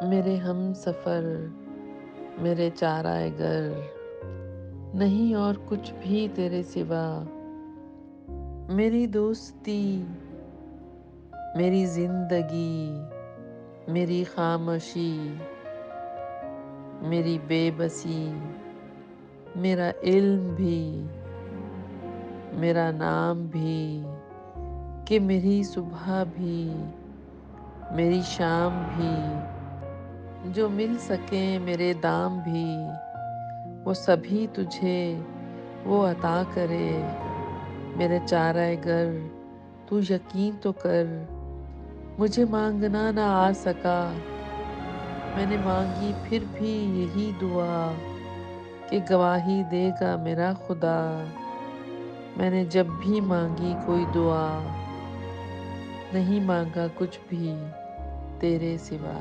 میرے ہم سفر، میرے چارہ گر، نہیں اور کچھ بھی تیرے سوا۔ میری دوستی، میری زندگی، میری خاموشی، میری بے بسی، میرا علم بھی، میرا نام بھی، کہ میری صبح بھی، میری شام بھی، جو مل سکیں میرے دام بھی، وہ سبھی تجھے وہ عطا کرے۔ میرے چارہ گر تو یقین تو کر، مجھے مانگنا نہ آ سکا، میں نے مانگی پھر بھی یہی دعا، کہ گواہی دے گا میرا خدا۔ میں نے جب بھی مانگی کوئی دعا، نہیں مانگا کچھ بھی تیرے سوا۔